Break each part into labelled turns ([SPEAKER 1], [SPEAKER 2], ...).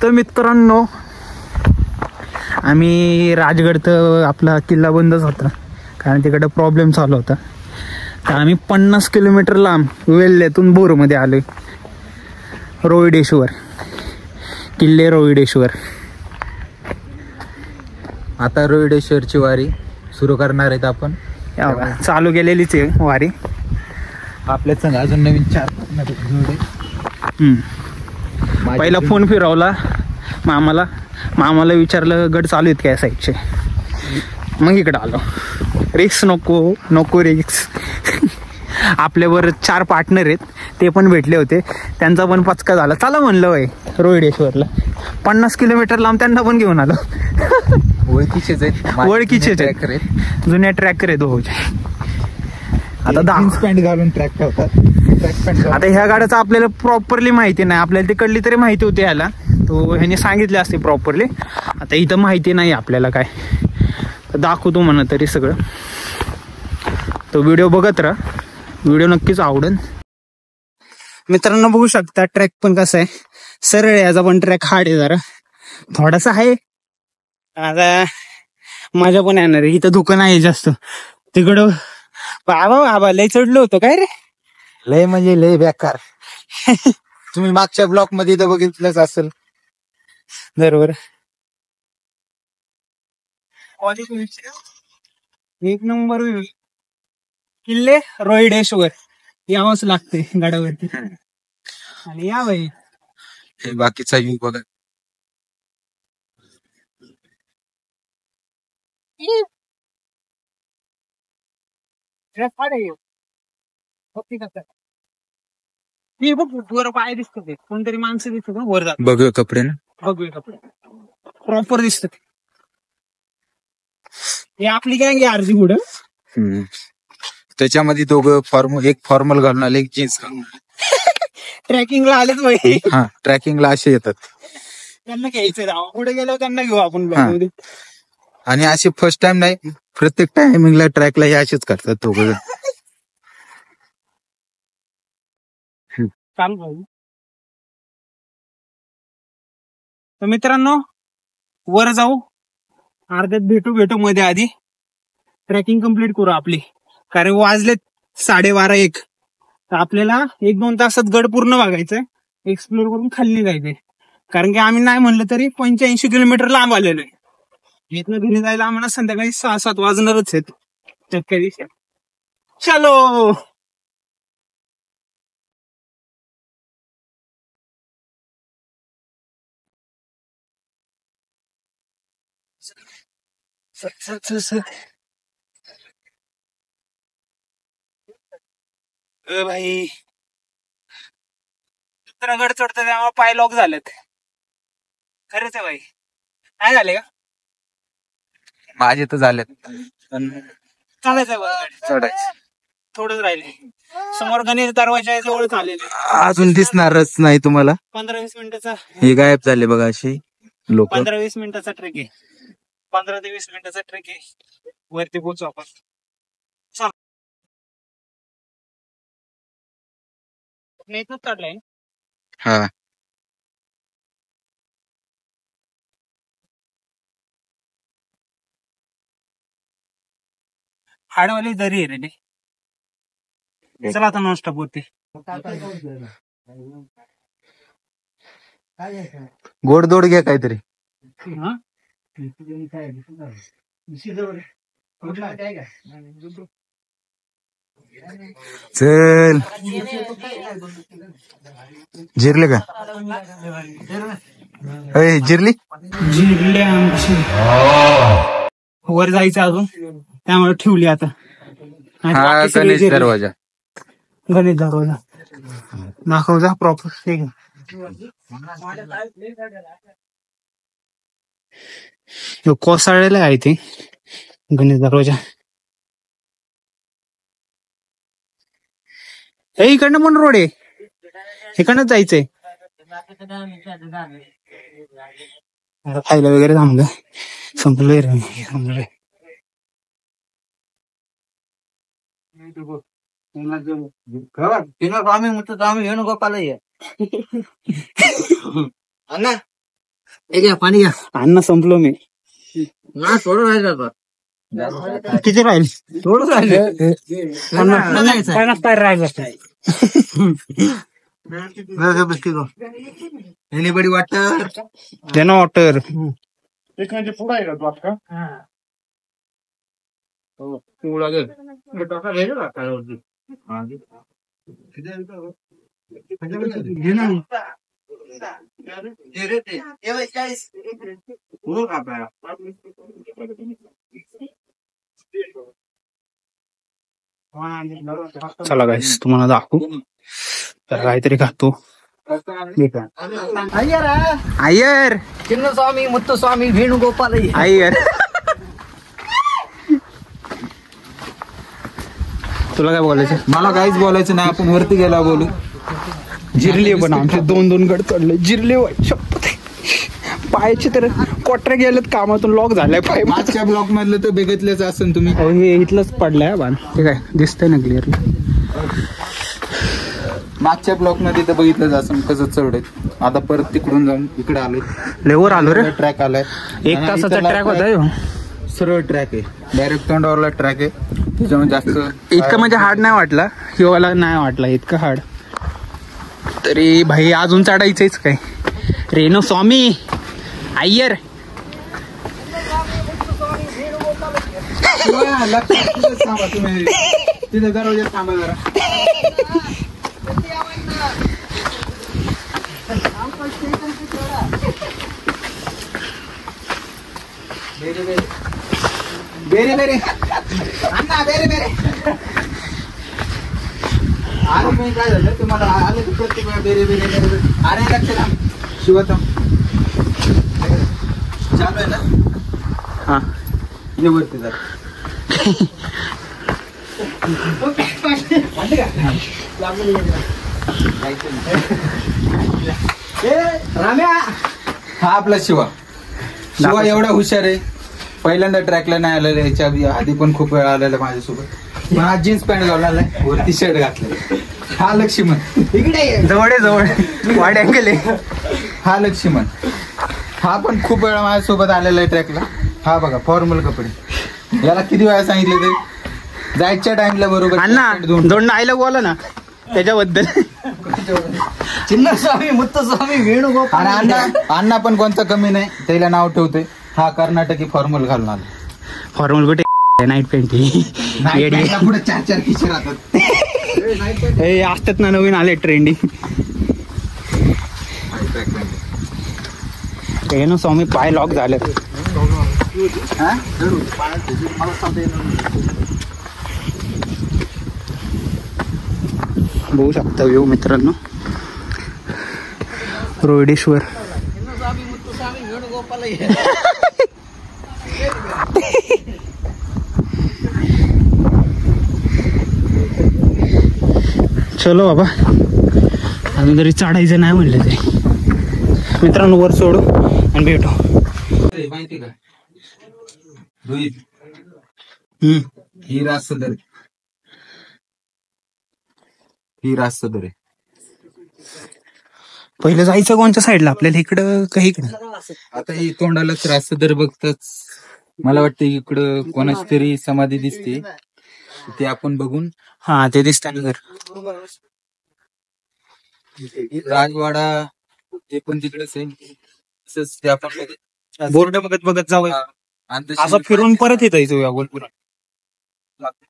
[SPEAKER 1] तर मित्रांनो, आम्ही राजगड तर आपला किल्ला बंदच होता कारण तिकडे प्रॉब्लेम चालू होता. तर आम्ही 50 किलोमीटर लांब वेल्ल्यातून बोरमध्ये आलोय. रोहिडेश्वर किल्ले रोहिडेश्वर.
[SPEAKER 2] आता रोहिडेश्वरची वारी सुरू करणार आहेत आपण.
[SPEAKER 1] चालू केलेलीच आहे वारी
[SPEAKER 2] आपल्या संग अजून नवीन 4
[SPEAKER 1] पहिला फोन फिरवला मामाला विचारलं गड चालू आहेत काय साईडचे. मग इकडं आलो. रिक्स नको रिक्स. आपल्यावर 4 पार्टनर आहेत, ते पण भेटले होते, त्यांचा पण पचका झाला. चला म्हणलं वय रोहिडेश्वरला 50 किलोमीटर लांब त्यांना पण घेऊन आलो.
[SPEAKER 2] ओळखीचेच आहेत,
[SPEAKER 1] जुन्या ट्रॅकर आहेत भाऊचे. आता
[SPEAKER 2] जीन्स पॅन्ट घालून ट्रॅक ठेवतात.
[SPEAKER 1] आता ह्या गाड्याचं आपल्याला प्रॉपरली माहिती नाही. आपल्याला तिकडली तरी माहिती होती ह्याला, तो ह्याने सांगितले असते प्रॉपरली. आता इथं माहिती नाही आपल्याला काय, दाखवतो म्हणा तरी सगळं. तो व्हिडिओ बघत राहा, व्हिडिओ नक्कीच आवडेल. मित्रांनो बघू शकता ट्रॅक पण कसा आहे, सरळ आहे. याचा पण ट्रॅक हार्ड आहे, जरा थोडासा आहे. आता मजा पण येणार आहे. इथं धुकं नाही जास्त. तिकडं बाबा लय चढलो होतो काय रे,
[SPEAKER 2] लय म्हणजे लय बेकार. तुम्ही मागच्या ब्लॉक मध्ये तर बघितलंच असेल.
[SPEAKER 1] बरोबर. एक नंबर किल्ले रोहिडेश्वर यावंच लागते गडावरती. आणि या बाई
[SPEAKER 2] हे बाकीचा व्ह्यू बघा.
[SPEAKER 1] वर पाय दिसत, कोणतरी माणसं दिसत वर जात.
[SPEAKER 2] बघूया कपडे ना,
[SPEAKER 1] बघूया कपडे प्रॉपर दिसत. हे आपली गँग आहे आरजी पुढं.
[SPEAKER 2] त्याच्यामध्ये दोघं एक फॉर्मल घालून आले, एक जीन्स घालून.
[SPEAKER 1] ट्रॅकिंगला आलेच बाई.
[SPEAKER 2] हा, ट्रॅकिंगला असे येतात.
[SPEAKER 1] त्यांना घ्यायचं, पुढे गेल्यावर त्यांना घेऊ आपण.
[SPEAKER 2] आणि असे फर्स्ट टाइम नाही, प्रत्येक टायमिंगला ट्रॅकला हे असेच करतात दोघं.
[SPEAKER 1] तर मित्रांनो वर जाऊ, अर्ध्यात भेटू मध्ये. आधी ट्रेकिंग कम्प्लीट करू आपली, कारण वाजलेत 12:30-1. तर आपल्याला 1-2 तासात गड पूर्ण बघायचंय, एक्सप्लोर करून खाली जायचंय. कारण की आम्ही नाही म्हणलं तरी 85 किलोमीटर लांब आलेलो आहे. इथनं घरी जायला आम्हाला संध्याकाळी 6-7 वाजणारच आहेत चक्क्या दिवशी. चलो भाई. गड चढतो तेव्हा पाय लॉक झालेत. खरंच आहे भाई. काय झाले का?
[SPEAKER 2] माझे तर झालेत.
[SPEAKER 1] चालायचं चढायचं थोडंच राहिले. समोर गणेश दरवाजा जवळ चालेल,
[SPEAKER 2] अजून दिसणारच नाही तुम्हाला.
[SPEAKER 1] 15-20 मिनिटाचा
[SPEAKER 2] हे गायब झाले बघा अशी लोक.
[SPEAKER 1] 15-20 मिनिटाचा ट्रेक आहे. 15 ते 20 मिनिटाचा ट्रेक आहे. वरती पोहोचू आपण. चल इथंच चढलाय.
[SPEAKER 2] हा,
[SPEAKER 1] हाडवाली दरी आहे रे. चला आता नॉनस्टॉप होते.
[SPEAKER 2] गोडदोड घ्या काहीतरी. चल जिरले का? जिरली
[SPEAKER 1] आमची. वर जायचं अजून, त्यामुळे ठेवली आता.
[SPEAKER 2] हा, गणेश दरवाजा.
[SPEAKER 1] गणेश दरवाजा दाखव जा प्रॉपर. कोसळलेला आहे ते गणेश दरवाजा. इकडनं पण रोड आहे, इकडनंच जायचंय. खायला वगैरे थांबलं, संपलंय रे संपलंय.
[SPEAKER 2] आम्ही म्हणतो आम्ही वेणुगोपाल आहे. घ्या पाणी घ्या.
[SPEAKER 1] अन्न संपलो मी.
[SPEAKER 2] थोडं राहिलं
[SPEAKER 1] किती राहील?
[SPEAKER 2] थोडं राहिलं.
[SPEAKER 1] पन्नास टायर राहिलं.
[SPEAKER 2] एनीबडी वाटर
[SPEAKER 1] देना वॉटर.
[SPEAKER 3] पुढं आहे का तू आता?
[SPEAKER 1] चला गाईस तुम्हाला दाखवू. तर काहीतरी खातो. अय्यर
[SPEAKER 2] चिन्नस्वामी मुत्तुस्वामी वेणुगोपाल
[SPEAKER 1] अय्यर. तुला काय बोलायचं?
[SPEAKER 2] मला काहीच बोलायचं नाही. आपण वरती गेला बोलू.
[SPEAKER 1] जिरले पण आमचे दोन गड चढले. जिरले शपथ. पायाचे तर कोटरे गेलेत कामातून. लॉक झालाय पाय.
[SPEAKER 2] मागच्या ब्लॉक मधलं तर बेगतलेच असेल तुम्ही.
[SPEAKER 1] हे इथलंच पडलंय बाण. ते काय दिसतंय ना क्लिअरली.
[SPEAKER 2] मागच्या ब्लॉक मध्ये तर बघितलं असेल कसं चढत. आता परत तिकडून जाऊन इकडे आलोय.
[SPEAKER 1] लेवर आलो रे.
[SPEAKER 2] ट्रॅक आलाय.
[SPEAKER 1] 1 तासाचा ट्रॅक होता.
[SPEAKER 2] सरळ ट्रॅक आहे. डायरेक्ट तोंडावरला ट्रॅक आहे. त्याच्यामुळे जास्त
[SPEAKER 1] इतकं म्हणजे हार्ड नाही वाटला. हिवाला नाही वाटला इतकं हार्ड. तरी भाई अजून चढायचंच काय. रेणू स्वामी अय्यर.
[SPEAKER 2] थांबा तुम्ही तिथे दरवाज्यात थांबा जरा. बेरे बेरे अण्णा बेरे बेरे. अरे मी काय झालं तुम्हाला आले की प्रत्येक वेळा बेरे बेरे बेरे. अरे लक्ष थांब शिवतम चालू आहे ना.
[SPEAKER 1] हा
[SPEAKER 2] ये वरती जरा. राम्या हा आपला शिवा. शिवा एवढा हुशार आहे. पहिल्यांदा ट्रॅकला नाही आलेला. याच्या आधी पण खूप वेळा आलेला माझ्यासोबत. पण हा जीन्स पॅन्ट घालणार वरती शर्ट घातलेला. हा लक्ष्मण इकडे
[SPEAKER 1] जवळ वाड अँगल आहे.
[SPEAKER 2] हा लक्ष्मण. हा पण खूप वेळा माझ्यासोबत आलेला आहे ट्रॅकला. हा बघा फॉर्मल कपडे. याला किती वेळा सांगितले ते जायच्या टाइमला बरोबर.
[SPEAKER 1] अण्णा दोन आईला बोला ना त्याच्याबद्दल.
[SPEAKER 2] चिन्नस्वामी मुत्तस्वामी वेणुगोपाल. आणि अण्णा पण कोणता कमी नाही. त्याला नाव ठेवते. हा कर्नाटकी फॉर्मल घालून आला.
[SPEAKER 1] फॉर्मल कुठे नाईट पॅन्ट.
[SPEAKER 2] पुढे 4 खिशे राहतात.
[SPEAKER 1] हे असतात ना नवीन आले ट्रेंडिंग. रेणू स्वामी पाय लॉक झाले. बघू शकता व्ह्यू मित्रांनो. रोहिडेश्वर. चलो बाबा अजून तरी चढायचं नाही म्हणलं तरी. मित्रांनो वर सोडू आणि भेटू.
[SPEAKER 2] माहिती का रोहित ही रास सदर आहे.
[SPEAKER 1] पहिलं जायचं कोणत्या साईडला आपल्याला? इकडं काही इकडं.
[SPEAKER 2] आता ही तोंडालाच रास सदर बघताच मला वाटतं इकडं कोणाची तरी समाधी दिसते. ते आपण बघून.
[SPEAKER 1] हा ते दिसतं ना घर.
[SPEAKER 2] राजवाडा ते पण तिकडेच आहे. तसंच ते आपण
[SPEAKER 1] बोर्ड बघत जाऊ. असं फिरून परत येत जाऊ या गोलपुरा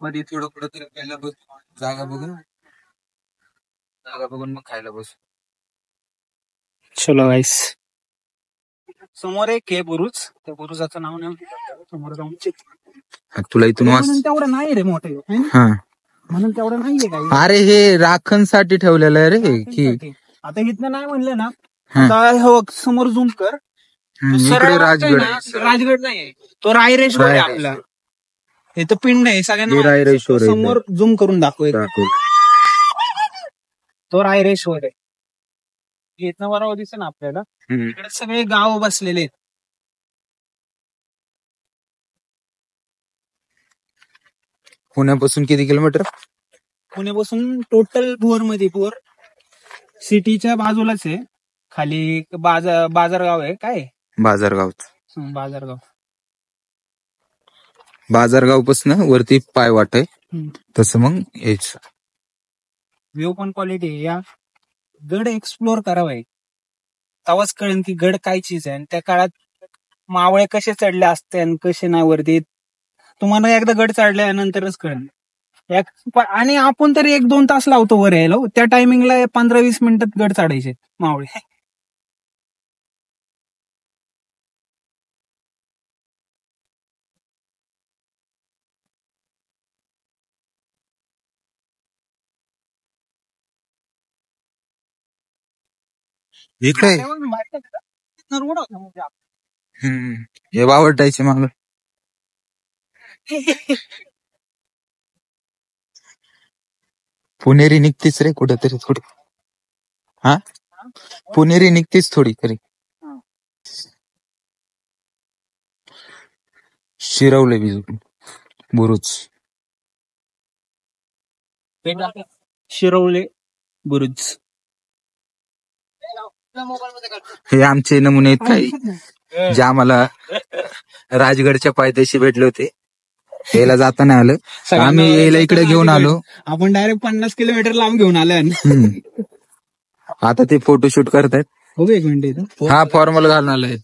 [SPEAKER 2] मध्ये. थोडं पुढं तरी पहिला बस जागा बघून मग खायला बस.
[SPEAKER 1] चलो गाईस. समोर एक आहे बुरुज. त्या बुरुजाचं नाव नाही समोर जाऊन
[SPEAKER 2] तुला इथून
[SPEAKER 1] तेवढं नाही रे मोठे. म्हणून तेवढं नाहीये काही.
[SPEAKER 2] अरे हे राखणसाठी ठेवलेलं आहे रे की.
[SPEAKER 1] आता इथनं नाही म्हणलं ना. आता समोर झूम कर. राजगड नाही तो रायरेश्वर आहे आपला. हे तर पिंड आहे सगळ्यांना. समोर झूम करून दाखव. तो रायरेश्वर आहे. इथनं बरोबर दिसत ना आपल्याला. इकडे सगळे गाव बसलेले आहेत.
[SPEAKER 2] पुण्यापासून किती किलोमीटर?
[SPEAKER 1] पुण्यापासून टोटल भोर मध्ये. भोर सिटीच्या बाजूलाच आहे. खाली बाजारगाव आहे काय
[SPEAKER 2] बाजारगाव
[SPEAKER 1] बाजारगाव.
[SPEAKER 2] बाजारगाव पासून वरती पाय वाट आहे तसं मग यायचं.
[SPEAKER 1] व्ह्यू पण क्वालिटी या गड एक्सप्लोर करावाय तेव्हाच कळेल की गड काय चीज आहे. आणि त्या काळात मावळे कसे चढले असते आणि कसे नाही वरती तुम्हाला एकदा गड चढल्यानंतरच कळेल. आणि आपण तरी 1-2 तास लावतो वर यायला, त्या टायमिंगला 15-20 मिनिटात गड चढायचे मावळे.
[SPEAKER 2] इथे
[SPEAKER 1] रोड होता म्हणजे
[SPEAKER 2] हे वावटायचे माग. पुणेरी निघतीच रे कुठेतरी थोडी. हा पुणेरी निघतीच थोडी तरी. शिरवले बुरुज.
[SPEAKER 1] शिरवले बुरुज.
[SPEAKER 2] हे आमचे नमुने आहेत काही जे आम्हाला राजगडच्या पायथ्याशी भेटले होते. यायला जाता नाही आलं, आम्ही यायला इकडे घेऊन आलो.
[SPEAKER 1] आपण डायरेक्ट 50 किलोमीटर लांब घेऊन आलोय.
[SPEAKER 2] आता ते फोटोशूट करतायत.
[SPEAKER 1] हो एक मिनिट.
[SPEAKER 2] हा फॉर्मल घालून आलाय.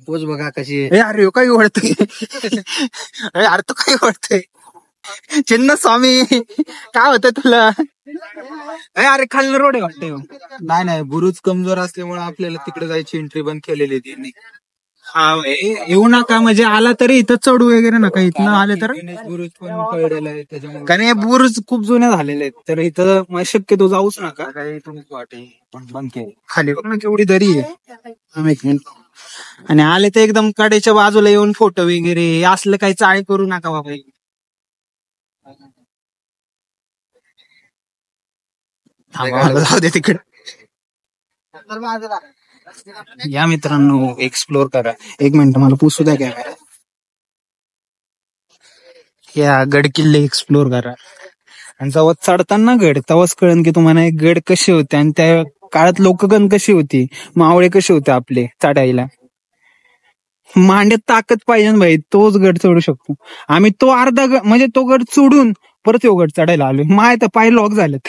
[SPEAKER 1] पोच बघा कशी आहे. अरे काही ओढतोय. अरे तू काही ओढतोय. चिन्ह स्वामी काय होतं तुला. अरे खालनं रोड आहे वाटतं.
[SPEAKER 2] नाही बुरुज कमजोर असल्यामुळे आपल्याला तिकडे जायची एंट्री बंद केलेली आहे त्यांनी.
[SPEAKER 1] हा येऊ नका म्हणजे आला तरी इथं चढू वगैरे नका. इथनं आले तर
[SPEAKER 2] बुरुज पण पडलेला आहे त्याच्यामुळे.
[SPEAKER 1] कारण हे बुरुज खूप जुने झालेले आहेत तर इथं शक्यतो जाऊच नका.
[SPEAKER 2] काही तुम्ही वाटे पण बंद केली.
[SPEAKER 1] खाली बघ ना केवढी दरी आहे. एक मिनिट. आणि आले तर एकदम कडेच्या बाजूला येऊन फोटो वगैरे असलं काही चाळी करू नका बाबा. जाऊ दे तिकडे. या मित्रांनो एक्सप्लोर करा. एक मिनिट मला पुसू द्या कॅमेरा. या गड किल्ले एक्सप्लोर करा. आणि जेव्हा चढताना गड तेव्हाच कळेल की तुम्हाला गड कसे होते आणि त्या काळात लोकगण कशी होती, मावळे कसे होते आपले चढायला. मांड्यात ताकद पाहिजे ना भाई, तोच गड चढू शकतो. आम्ही तो अर्धा म्हणजे तो गड चढून परत तो गड चढायला आलोय. माय तर पाय लॉक झालेत.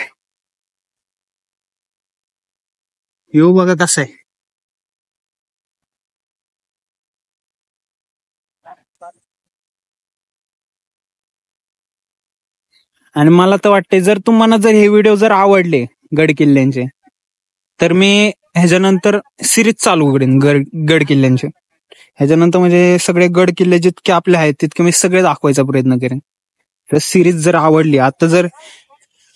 [SPEAKER 1] येऊ बघा कसं आहे. आणि मला तर वाटतंय जर तुम्हाला जर हे व्हिडिओ जर आवडले गड किल्ल्यांचे तर मी ह्याच्यानंतर सिरीज चालू करेन गड किल्ल्यांचे. ह्याच्यानंतर म्हणजे सगळे गड किल्ले जितके आपले आहेत तितके मी सगळे दाखवायचा प्रयत्न करेन. तर सिरीज जर आवडली, आता जर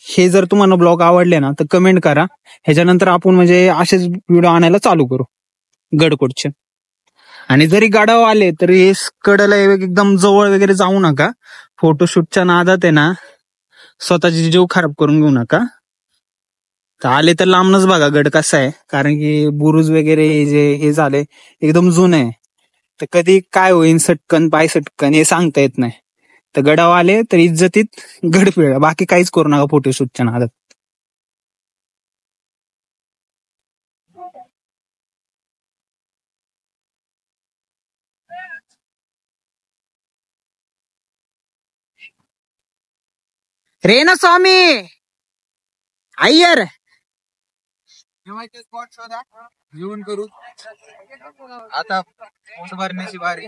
[SPEAKER 1] हे जर तुम्हाला ब्लॉग आवडले ना तर कमेंट करा. ह्याच्यानंतर आपण म्हणजे असेच व्हिडिओ आणायला चालू करू गडकोटचे. आणि जरी गडावर आले तरी कडेला एकदम जवळ वगैरे जाऊ नका. फोटोशूटच्या नादात आहे ना स्वतःची जीव खराब करून घेऊ नका. तर आले तर लांबनच बघा गड कसा आहे. कारण की बुरुज वगैरे जे हे झाले एकदम जुने आहे. तर कधी काय होईन सटकन पाय सटकन हे सांगता येत नाही. तर गडावर आले तर इज्जतीत गड पिळा, बाकी काहीच करू नका फोटोशूटच्या नादात. रेना स्वामी अय्यर
[SPEAKER 2] स्पॉट शोधा, जेवण करू. आता पोट भरण्याची बारी.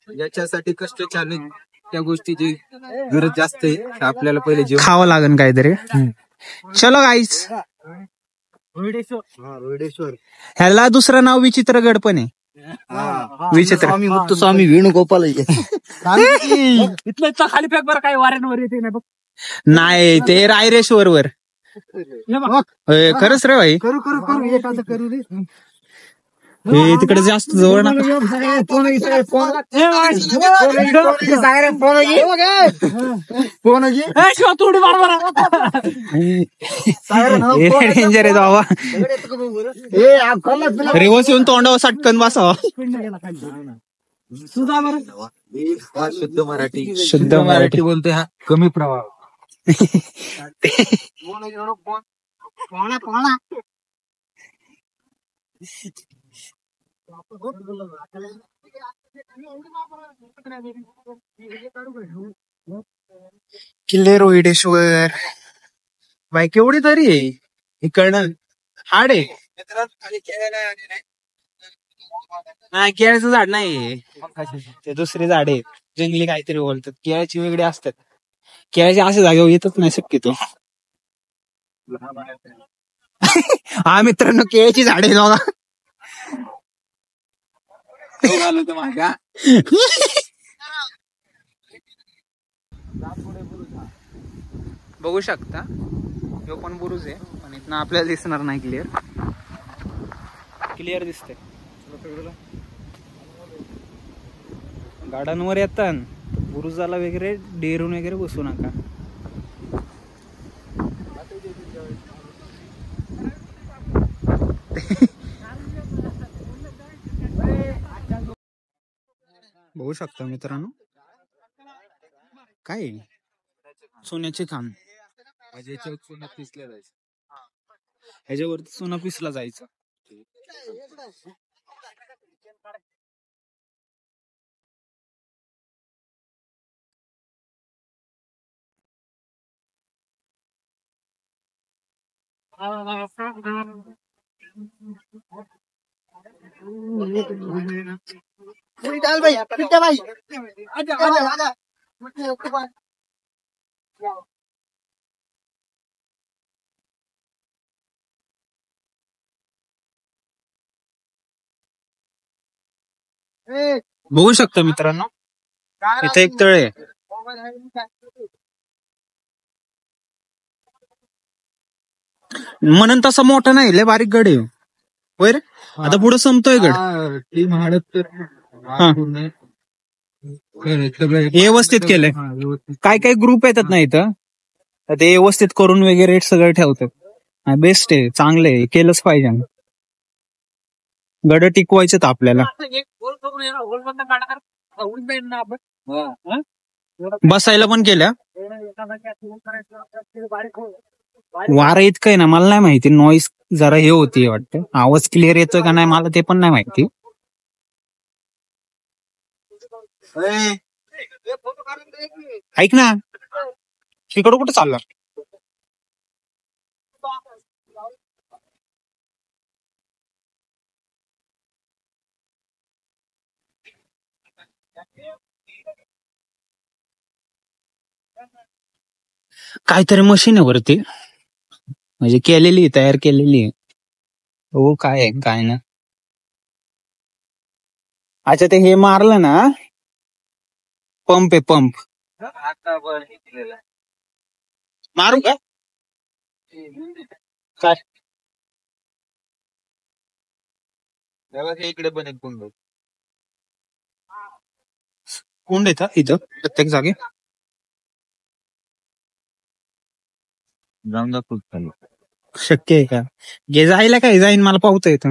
[SPEAKER 2] याच्यासाठी कष्ट चालू, त्या गोष्टीची गरज जास्त आहे. आपल्याला पहिले जेवण
[SPEAKER 1] खावं लागेल काहीतरी. चलो गाईस.
[SPEAKER 3] रोडेश्वर
[SPEAKER 1] ह्याला दुसरं नाव विचित्रगड पण आहे. विचित्र
[SPEAKER 3] स्वामी मुत्तुस्वामी वेणुगोपाल इथलं खाली फेक बरं काही वाऱ्यांवर येते नाही बघ.
[SPEAKER 1] नाही ते रायरेश्वर वर. खरंच रे भाई.
[SPEAKER 3] करू करू करू एखादं करू रे.
[SPEAKER 1] हे तिकडे जास्त जवळ ना. डेंजर आहे बाबा. रिवर्स येऊन तोंडावर सटकन बसावा.
[SPEAKER 2] शुद्ध मराठी,
[SPEAKER 1] शुद्ध मराठी
[SPEAKER 2] बोलतोय. हा कमी प्रवाह.
[SPEAKER 1] किल्ले रोहिडेश्वर बाई केवढी तरी आहे इकडनं हाड आहे. नाही केळ्याचं झाड नाही ते दुसरे झाड आहे जंगली काहीतरी बोलतात. केळ्याची वेगळी असतात. केळ्याच्या अशा जागेवर येतच नाही शक्यतो. हा मित्रांनो केळ्याची झाडे बघा.
[SPEAKER 2] माझ्या
[SPEAKER 1] बघू शकता तो पण बुरुज आहे पण इथनं आपल्याला दिसणार नाही. क्लिअर दिसतंय. गार्डनवर येतात बुरुजाला वगैरे डेरून वगैरे बसू नका. बघू शकता मित्रांनो काय आहे? सोन्याचे खांब. ह्याच्यावरती सोनं पिसला जायचं. बघू शकता मित्रांनो इथे एक तळ आहे. म्हणून तसा मोठा नाही लय बारीक गड आहे. होय रे आता पुढे संपतोय गड. व्यवस्थित केलंय. काय काय ग्रुप येतात ना इथं ते व्यवस्थित करून वगैरे सगळं ठेवतात. बेस्ट आहे चांगलं आहे केलंच पाहिजे. गड टिकवायचं आपल्याला. बसायला पण केल्या. वारं इतकं आहे ना मला नाही माहिती. नॉईस जरा हे होती वाटतं. आवाज क्लिअर येतोय का नाही मला ते पण नाही माहिती. ऐक ना तिकडं कुठं चालला? काहीतरी मशीन आहे वरती म्हणजे केलेली तयार केलेली आहे. हो काय आहे काय ना. अच्छा ते हे मारलं ना पंप आहे पंप. मारू का काय?
[SPEAKER 2] इकडे पण एक कुंड
[SPEAKER 1] कोण येतं इथं प्रत्येक जागे.
[SPEAKER 2] जाऊन दाखवू
[SPEAKER 1] शक्य आहे का? गे जायला काय जाईन मला पाहता येतं.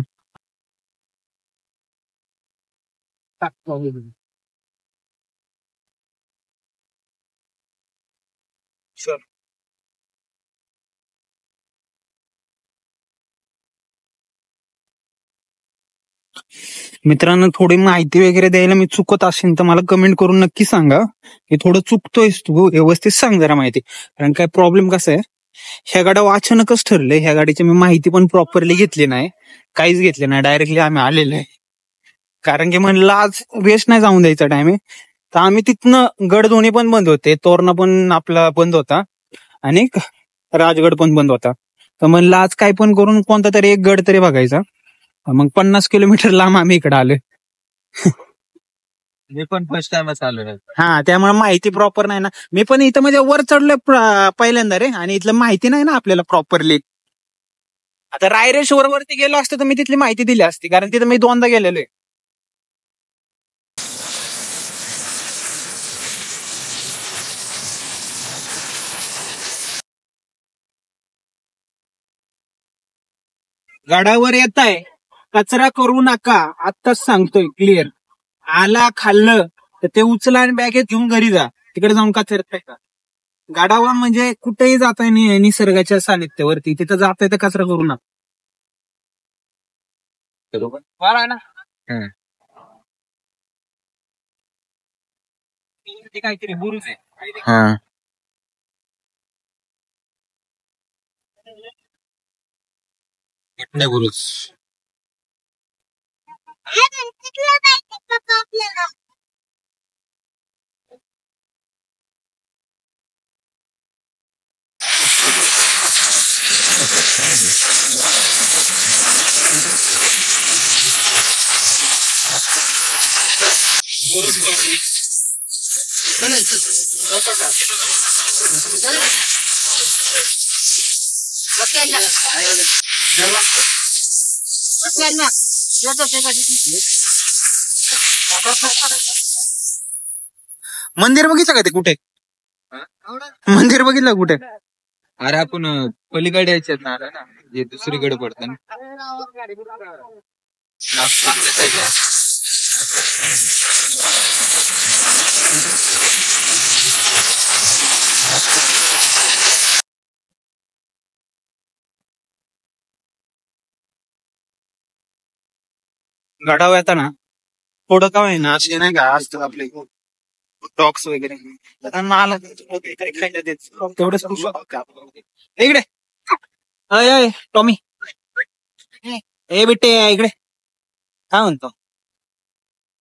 [SPEAKER 1] मित्रांनो थोडी माहिती वगैरे द्यायला मी चुकत असेल तर मला कमेंट करून नक्की सांगा की थोडं चुकतोयस तू व्यवस्थित सांग जरा माहिती. कारण काय प्रॉब्लेम कसा आहे ह्या गाड्या अचानकच ठरले. ह्या गाडीची मी माहिती पण प्रॉपरली घेतली नाही काहीच घेतली नाही. डायरेक्टली आम्ही आलेलो आहे कारण की म्हणलं आज वेस्ट नाही जाऊन द्यायचा टाइम आहे. तर आम्ही तिथनं गड दोन्ही पण बंद होते. तोरणा पण आपला बंद होता आणि राजगड पण बंद होता. तर म्हणलं आज काय पण करून कोणता तरी एक गड तरी बघायचा. मग 50 किलोमीटर लांब आम्ही इकडे आलोय.
[SPEAKER 2] मी पण फर्स्ट टाइमच आलोय.
[SPEAKER 1] हा त्यामुळे माहिती प्रॉपर नाही ना. मी पण इथं म्हणजे वर चढलोय पहिल्यांदा रे आणि इथलं माहिती नाही ना आपल्याला प्रॉपरली. आता रायरेश्वर वरती गेलो असतो तर मी तिथली माहिती दिली असती कारण तिथं मी 2दा गेलेलो आहे. गडावर येत आहे कचरा करू नका आत्ताच सांगतोय क्लिअर. आला खाल्लं तर ते उचला आणि बॅगेत घेऊन घरी जा. तिकडे जाऊन कचऱ्यात फेका. गाडावर म्हणजे कुठेही जाताय निसर्गाच्या सानिध्यावरती तिथं जाताय तर कचरा करू नका.
[SPEAKER 2] बरोबर ना. हं.
[SPEAKER 1] ते काहीतरी बुरुज आहे.
[SPEAKER 2] हा पटना बुरुज.
[SPEAKER 1] मंदिर बघितलं का ते कुठे? मंदिर बघितलं कुठे?
[SPEAKER 2] अरे आपण पलीकडे यायच्यात ना आला ना जे दुसरीकडे पडतं ना. नागपूरच्या साईडला.
[SPEAKER 1] गडावर येताना थोडं का होईना असे नाही का असतात आपले डॉग्स वगैरे त्यांना आला काहीतरी खायला देत तेवढंच खुश होतं आपण. इकडे अय अय टॉमी ए बिट्टे इकडे काय म्हणतो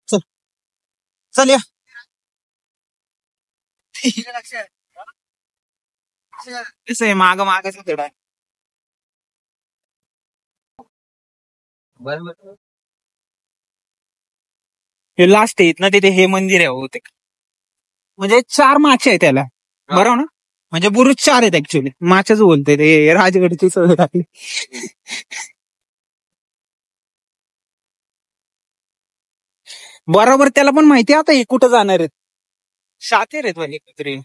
[SPEAKER 1] चल चल या कसं आहे माग मागायचं तेवढा
[SPEAKER 2] बरोबर.
[SPEAKER 1] हे लास्ट आहेत ना तिथे हे मंदिर आहे होते म्हणजे 4 माचे आहे त्याला बरोबर ना म्हणजे बुरुज 4 आहेत ऍक्च्युली माच्याच बोलते ते राजगडची सवय टाकली. बरोबर त्याला पण माहिती आहे आता हे कुठं जाणार आहेत शातीर आहेत वाले कुत्रे.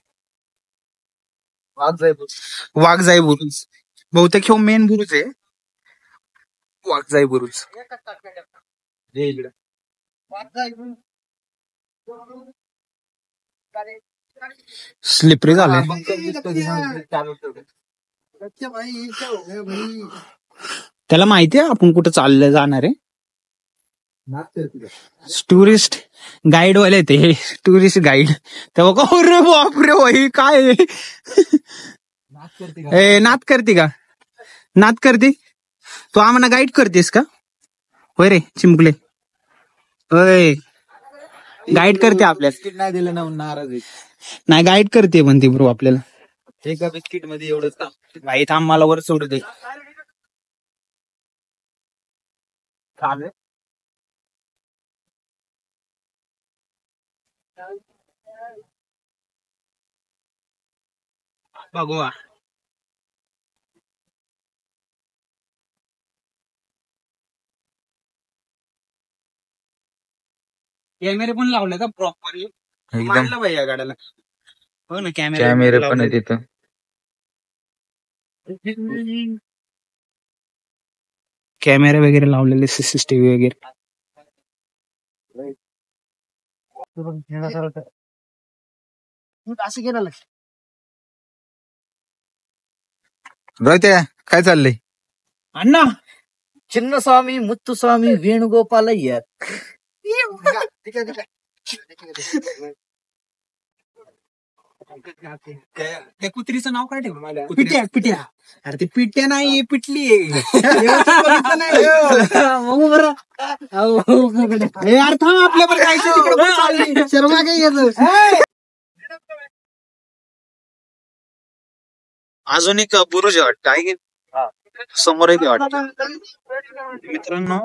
[SPEAKER 1] वाघजाई बुरुज बहुतेक ह्यो मेन बुरुज आहे वाघजाई बुरुज. स्लिपरी झाले त्याला माहितीये आपण कुठं चाललं जाणार आहे. टुरिस्ट गाईड वाले ते टुरिस्ट गाईड तेव्हा का रे बापरे भाई काय नात करते का नात करते तू आम्हाला गाईड करतेस का होय रे चिंपले होय गाईड करते आपल्याला.
[SPEAKER 2] बिस्किट नाही दिलं ना नाराज आहे.
[SPEAKER 1] नाही गाईड करते म्हणते ब्रो आपल्याला.
[SPEAKER 2] एका बिस्किट मध्ये एवढंच काम.
[SPEAKER 1] भाई थांब मला वर सोडू दे. बघूया कॅमेरे पण लावले का प्रॉपरली
[SPEAKER 2] एकदम
[SPEAKER 1] मारलं भाई या गाड्याला हो ना
[SPEAKER 2] कॅमेरे पण आहे तिथं.
[SPEAKER 1] कॅमेरे वगैरे लावलेले सीसीटीव्ही वगैरे. असं केलं
[SPEAKER 2] रोहित काय चाललंय?
[SPEAKER 1] अण्णा
[SPEAKER 3] చిన్నస్వామి ముత్తుస్వామి వేణుగోపాలయ్య
[SPEAKER 1] त्या कुत्रीचं नाव काय ठेवलं पिट्या पिट्या अरे ते पिट्या नाही पिटली अर्थ आपल्यावर जायचं शर्मा काही येत. अजून एक बुरुज आहे वाटतं आहे की समोर आहे वाटतं. मित्रांनो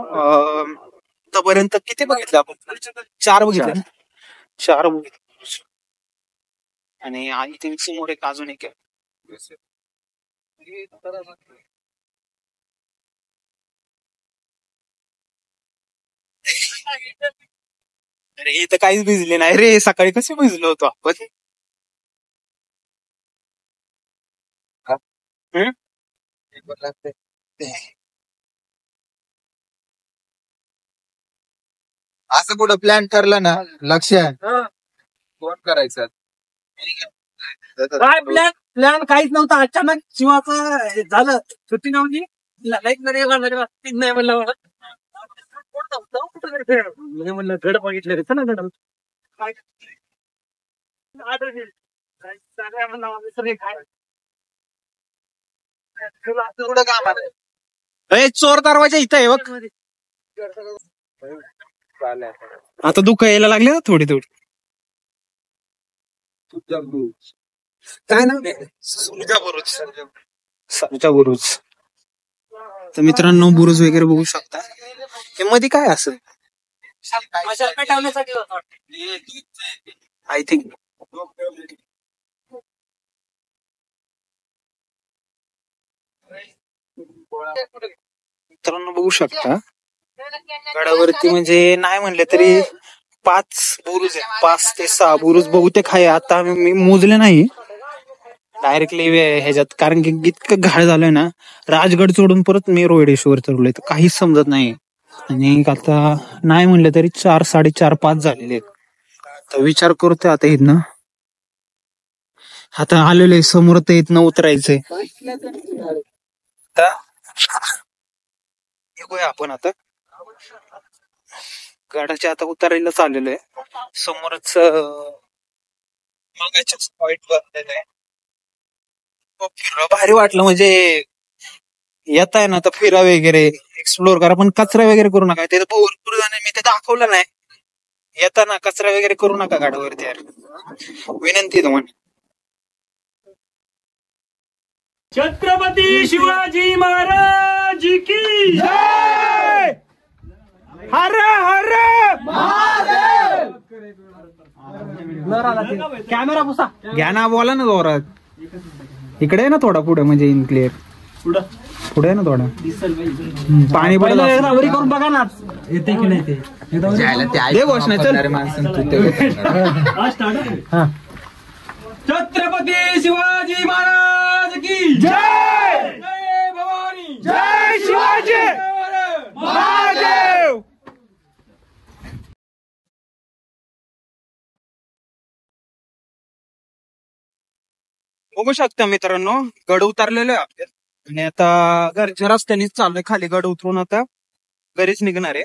[SPEAKER 1] आतापर्यंत किती बघितलं आपण 4 बघितले ना 4 बघितले आणि इथे समोर एक अजून एक आहे. अरे इथं काहीच भिजले नाही रे सकाळी कसे भिजलो होतो आपण.
[SPEAKER 2] असं कुठं प्लॅन ठरलं ना लक्ष फोन करायचं.
[SPEAKER 3] काय प्लॅन काहीच नव्हता अचानक शिवाचं झालं सुट्टी नव्हती लाईट नाही म्हणलं म्हणलं गड बघितलं रे ना गड काय
[SPEAKER 1] चोर दरवाजा इथं आहे बघ. आता दुःख यायला लागले ना थोडी थोडी. काय नाव सरजा बुरुज. तर मित्रांनो बुरुज वगैरे बघू शकता. हे मध्ये काय असं
[SPEAKER 3] ठेवण्यासाठी
[SPEAKER 1] आय थिंक मित्रांनो बघू शकता गडावरती म्हणजे नाही म्हणले तरी 5 बुरुज आहे. 5 ते 6 बुरुज बहुतेक आहे. आता मी मोजले नाही डायरेक्टली ह्याच्यात, कारण की इतकं घाळ झालंय ना. राजगड सोडून परत मी रोहिडेश्वर चढलोय तर काहीच समजत नाही. आणि आता नाही म्हणलं तरी 4, 4.5, 5 झालेले आहेत. तर विचार करतोय आता इथनं, आता आलेलं आहे समोर तर इथनं उतरायचंय. बघूया आपण आता गडाच्या आता उतरायला चाललेलो आहे. समोरच मगाच्याच पॉइंट बनलेलं आहे. फिरा भारी वाटलं म्हणजे येत आहे ना तर फिरा वगैरे एक्सप्लोर करा, पण कचरा वगैरे करू नका. ते भरपूर जण मी ते दाखवलं नाही. येताना कचरा वगैरे करू नका गाडीवरती यार, विनंती तुम्हाला.
[SPEAKER 3] छत्रपती शिवाजी महाराज की जय. हर हर महादेव. कॅमेरा पुसा
[SPEAKER 1] घ्या ना, बोला ना जोरात. इकडे आहे ना थोडा पुढे, म्हणजे इन क्लिअर पुढे आहे ना थोडा. पाणी
[SPEAKER 3] वरी करून बघा ना येते की नाही ते.
[SPEAKER 1] दे घोषणा चल.
[SPEAKER 3] छत्रपती शिवाजी महाराज की जय. जय भवानी. जय शिवाजी महादेव.
[SPEAKER 1] बघू शकता मित्रांनो गड उतरलेलो आहे आपल्यात. आणि आता घरच्या रस्त्यानेच चाललोय खाली. गड उतरून आता घरीच निघणार आहे.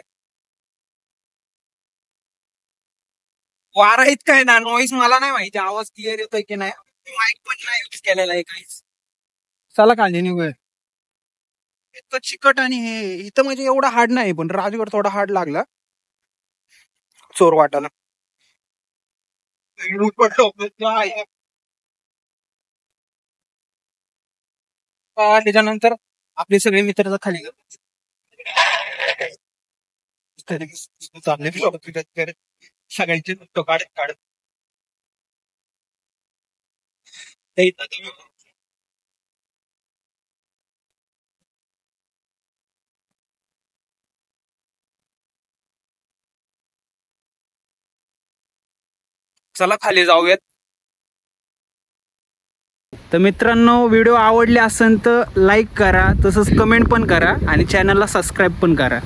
[SPEAKER 1] वारा इतका आहे ना, नॉईज मला नाही माहिती आवाज क्लिअर येतोय की नाही. माईक पण नाही यूज केलेला आहे काहीच. चला खाली निघूया. इतकं चिकट आणि हे इथं म्हणजे एवढा हार्ड नाही, पण राजगड थोडा हार्ड लागला चोर वाटायला. त्याच्यानंतर आपले सगळे मित्र खाली चालले सगळ्यांचे काढत काढत चला खाली जाऊयात. तर मित्रांनो व्हिडिओ आवडले असेल तर लाईक करा, तसंच कमेंट पण करा आणि चॅनलला सबस्क्राईब पण करा.